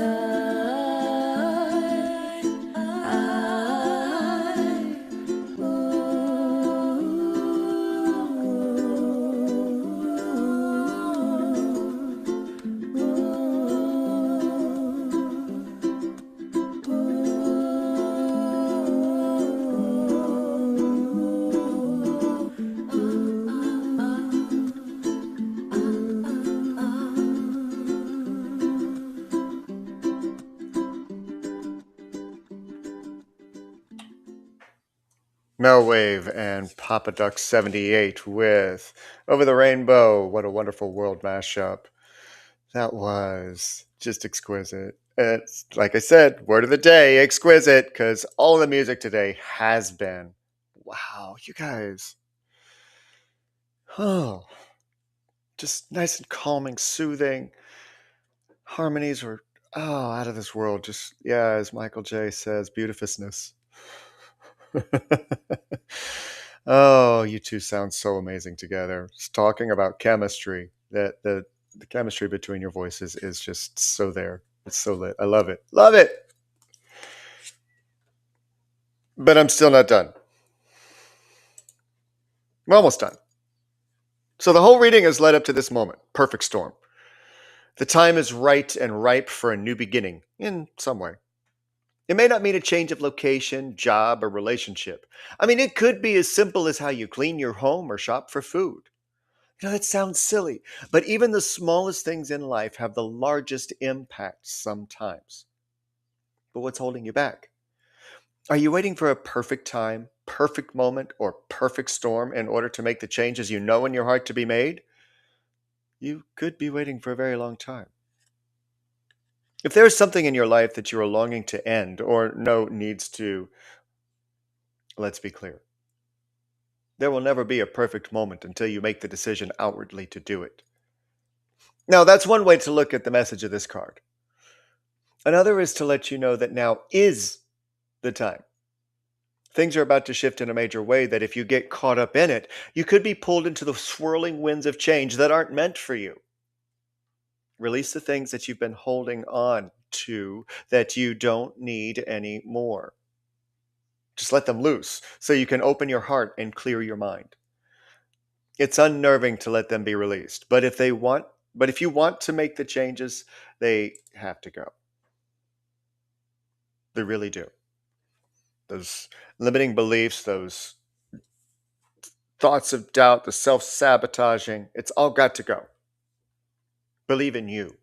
Melwave and Papa Duck 78 with Over the Rainbow. What a wonderful world mashup. That was just exquisite. It's like I said, word of the day, exquisite, because all of the music today has been. Wow, you guys. Oh, just nice and calming, soothing. Harmonies were, out of this world. Just, yeah, as Michael J. says, beautifousness. Oh, you two sound so amazing together. Just talking about chemistry, that the chemistry between your voices is just so there. It's so lit. I love it. Love it. But I'm still not done. We're almost done. So the whole reading has led up to this moment. Perfect storm. The time is right and ripe for a new beginning, in some way. It may not mean a change of location, job, or relationship. I mean, it could be as simple as how you clean your home or shop for food. You know, that sounds silly, but even the smallest things in life have the largest impact sometimes. But what's holding you back? Are you waiting for a perfect time, perfect moment, or perfect storm in order to make the changes you know in your heart to be made? You could be waiting for a very long time. If there is something in your life that you are longing to end or know needs to, let's be clear. There will never be a perfect moment until you make the decision outwardly to do it. Now, that's one way to look at the message of this card. Another is to let you know that now is the time. Things are about to shift in a major way that if you get caught up in it, you could be pulled into the swirling winds of change that aren't meant for you. Release the things that you've been holding on to that you don't need anymore. Just let them loose so you can open your heart and clear your mind. It's unnerving to let them be released, but if you want to make the changes, they have to go. They really do. Those limiting beliefs, those thoughts of doubt, the self-sabotaging, it's all got to go. Believe in you,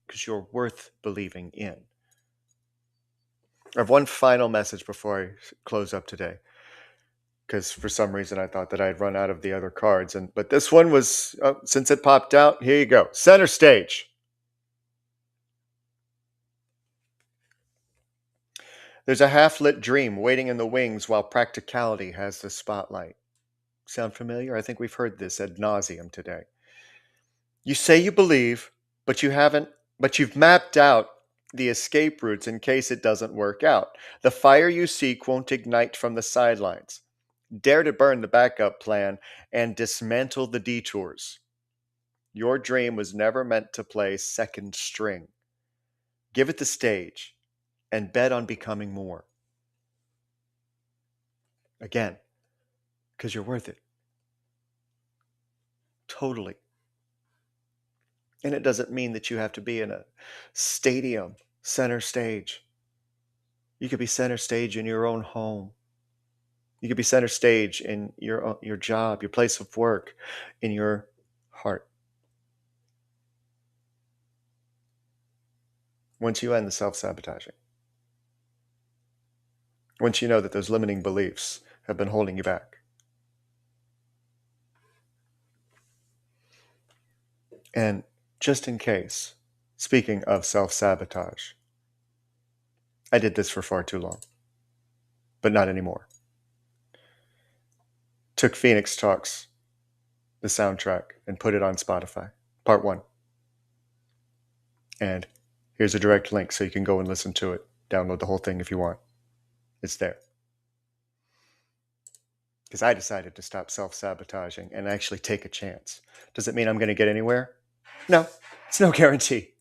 because you're worth believing in. I have one final message before I close up today, because for some reason I thought that I'd run out of the other cards, but this one was, since it popped out, here you go. Center stage. There's a half-lit dream waiting in the wings while practicality has the spotlight. Sound familiar? I think we've heard this ad nauseum today. You say you believe, but you've mapped out the escape routes in case it doesn't work out. The fire you seek won't ignite from the sidelines. Dare to burn the backup plan and dismantle the detours. Your dream was never meant to play second string. Give it the stage and bet on becoming more. Again, because you're worth it. Totally. And it doesn't mean that you have to be in a stadium, center stage. You could be center stage in your own home. You could be center stage in your job, your place of work, in your heart. Once you end the self-sabotaging, once you know that those limiting beliefs have been holding you back, and just in case, speaking of self-sabotage, I did this for far too long, but not anymore. Took Phoenix Talks, the soundtrack, and put it on Spotify, part 1. And here's a direct link so you can go and listen to it. Download the whole thing if you want. It's there. Because I decided to stop self-sabotaging and actually take a chance. Does it mean I'm going to get anywhere? No, it's no guarantee.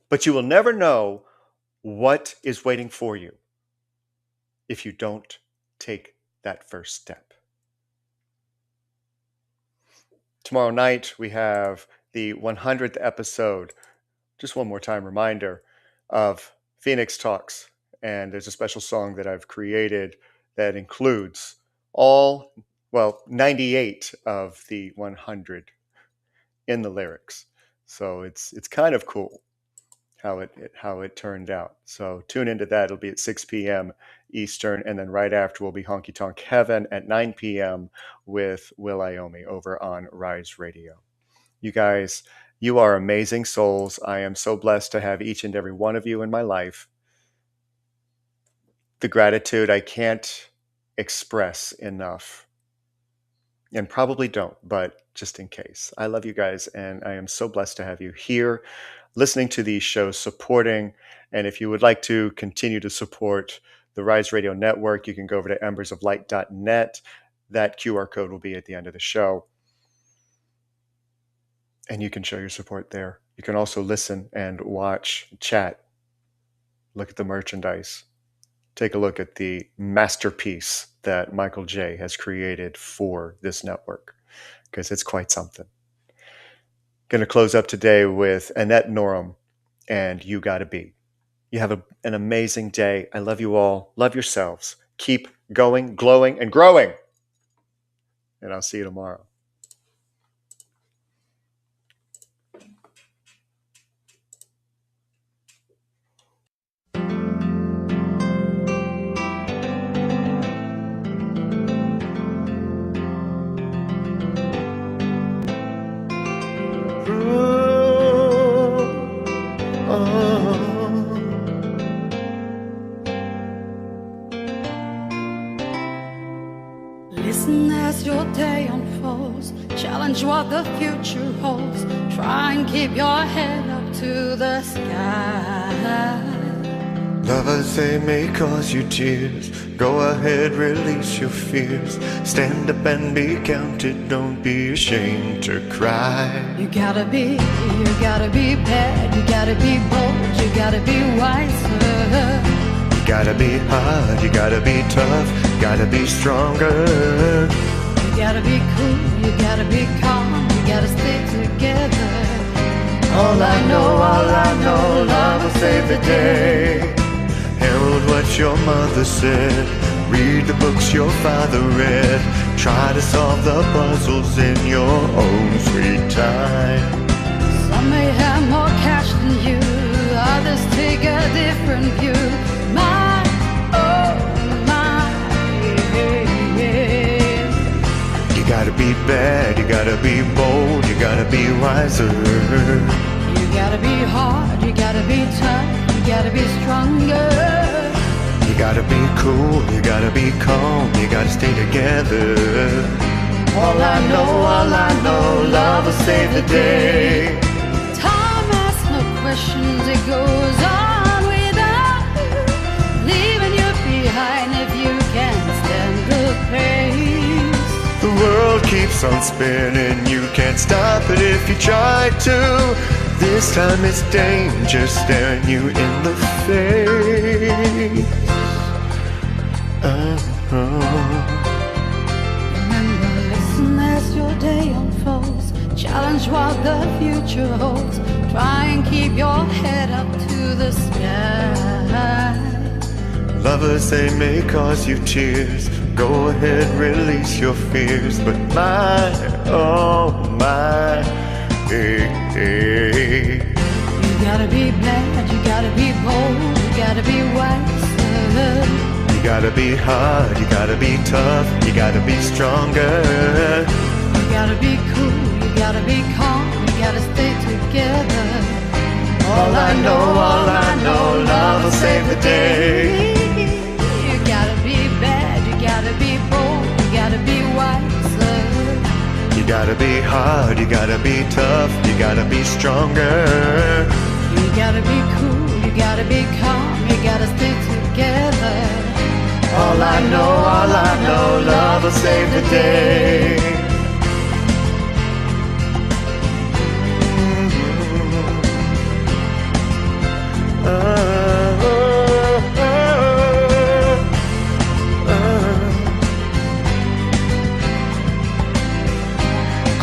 But you will never know what is waiting for you if you don't take that first step. Tomorrow night, we have the 100th episode, just one more time reminder, of Phoenix Talks. And there's a special song that I've created that includes 98 of the 100 in the lyrics. So it's kind of cool how it turned out. So tune into that. It'll be at 6 p.m. Eastern, and then right after will be Honky Tonk Heaven at 9 p.m. with Will Iomi over on Rise Radio. You guys, you are amazing souls. I am so blessed to have each and every one of you in my life. The gratitude I can't express enough, and probably don't, but just in case. I love you guys, and I am so blessed to have you here listening to these shows, supporting. And if you would like to continue to support the Rise Radio Network, you can go over to embersoflight.net. That QR code will be at the end of the show. And you can show your support there. You can also listen and watch, chat, look at the merchandise. Take a look at the masterpiece that Michael J. has created for this network, because it's quite something. Going to close up today with Annette Norum and You Gotta Be. You have an amazing day. I love you all. Love yourselves. Keep going, glowing, and growing. And I'll see you tomorrow. Listen as your day unfolds. Challenge what the future holds. Try and keep your head up to the sky. Lovers, they may cause you tears. Go ahead, release your fears. Stand up and be counted. Don't be ashamed to cry. You gotta be bad. You gotta be bold. You gotta be wiser. You gotta be hard, you gotta be tough, gotta be stronger. You gotta be cool, you gotta be calm, you gotta stay together. All I know, love will save the day. Herald what your mother said. Read the books your father read. Try to solve the puzzles in your own sweet time. Some may have more cash than you, others take a different view. My, oh my, yeah. You gotta be bad, you gotta be bold, you gotta be wiser. You gotta be hard, you gotta be tough, you gotta be stronger. You gotta be cool, you gotta be calm, you gotta stay together. All I know, love will save the day. Time asks no questions, it goes on without you, leaving you behind if you can't stay. keeps on spinning. You can't stop it if you try to. This time it's danger staring you in the face. Remember, listen as your day unfolds. Challenge what the future holds. Try and keep your head up to the sky. Lovers, they may cause you tears. Go ahead, release your fears. But my, oh my, hey, hey. You gotta be bad, you gotta be bold, you gotta be wiser. You gotta be hard, you gotta be tough, you gotta be stronger. You gotta be cool, you gotta be calm, you gotta stay together. All I know, love will save the day. You gotta be bad, you gotta be bold, you gotta be wiser. You gotta be hard, you gotta be tough, you gotta be stronger. You gotta be cool, you gotta be calm, you gotta stay together. All I know, love will save the day.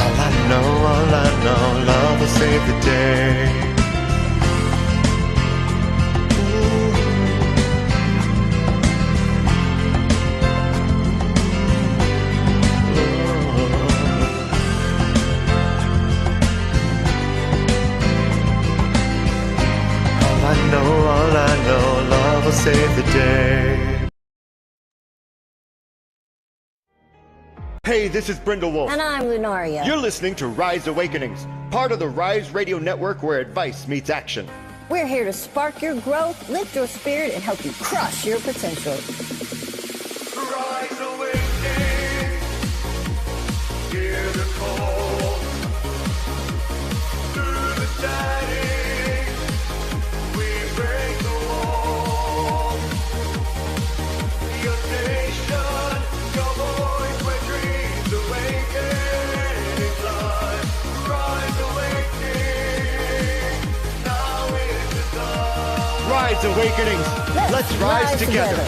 All I know, love will save the day. All I know, love will save the day. Hey, this is Brindlewolf. And I'm Lunaria. You're listening to Rise Awakenings, part of the Rise Radio Network where advice meets action. We're here to spark your growth, lift your spirit, and help you crush your potential. Rise Awakenings, hear the call. Through the shining, we break the wall. Your nation, your voice, where dreams awakening blood. Rise Awakening, now is the dawn. Rise Awakenings, let's rise together.